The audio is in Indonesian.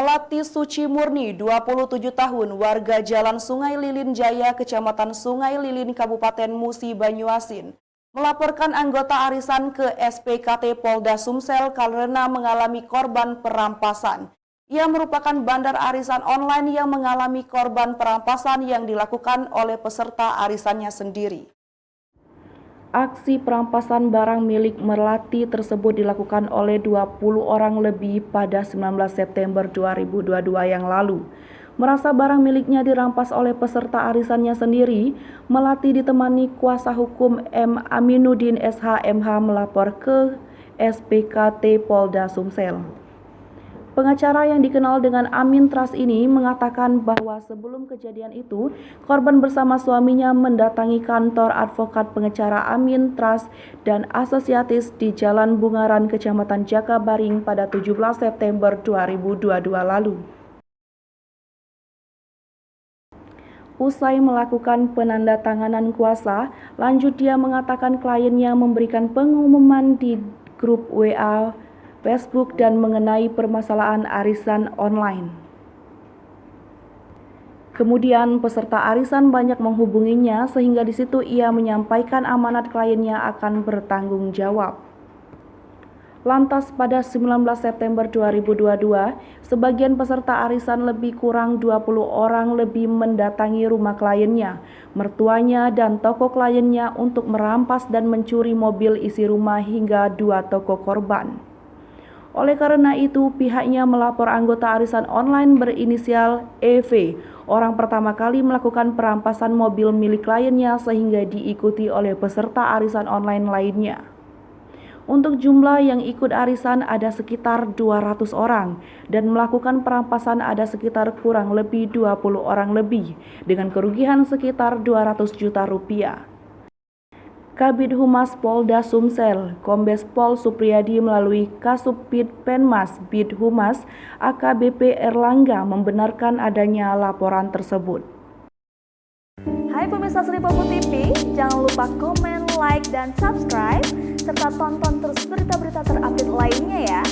Melati Suci Murni, 27 tahun, warga Jalan Sungai Lilin Jaya, Kecamatan Sungai Lilin, Kabupaten Musi Banyuasin, melaporkan anggota arisan ke SPKT Polda Sumsel karena mengalami korban perampasan. Ia merupakan bandar arisan online yang mengalami korban perampasan yang dilakukan oleh peserta arisannya sendiri. Aksi perampasan barang milik Melati tersebut dilakukan oleh 20 orang lebih pada 19 September 2022 yang lalu. Merasa barang miliknya dirampas oleh peserta arisannya sendiri, Melati ditemani kuasa hukum M. Aminuddin SH.MH melapor ke SPKT Polda Sumsel. Pengacara yang dikenal dengan Amin Trust ini mengatakan bahwa sebelum kejadian itu, korban bersama suaminya mendatangi kantor advokat pengacara Amin Trust dan Asosiatis di Jalan Bungaran, Kecamatan Jakabaring pada 17 September 2022 lalu. Usai melakukan penandatanganan kuasa, lanjut dia mengatakan kliennya memberikan pengumuman di grup WA, Facebook dan mengenai permasalahan arisan online. Kemudian peserta arisan banyak menghubunginya sehingga di situ ia menyampaikan amanat kliennya akan bertanggung jawab. Lantas pada 19 September 2022, sebagian peserta arisan lebih kurang 20 orang lebih mendatangi rumah kliennya, mertuanya dan toko kliennya untuk merampas dan mencuri mobil isi rumah hingga 2 toko korban. Oleh karena itu, pihaknya melapor anggota arisan online berinisial EV, orang pertama kali melakukan perampasan mobil milik kliennya sehingga diikuti oleh peserta arisan online lainnya. Untuk jumlah yang ikut arisan ada sekitar 200 orang dan melakukan perampasan ada sekitar kurang lebih 20 orang lebih dengan kerugian sekitar 200 juta rupiah. Kabid Humas Polda Sumsel, Kombes Pol Supriyadi melalui Kasubdit Penmas Bid Humas AKBP Erlangga membenarkan adanya laporan tersebut. Hai pemirsa Sri Popo TV, jangan lupa komen, like, dan subscribe, serta tonton terus berita-berita terupdate lainnya ya.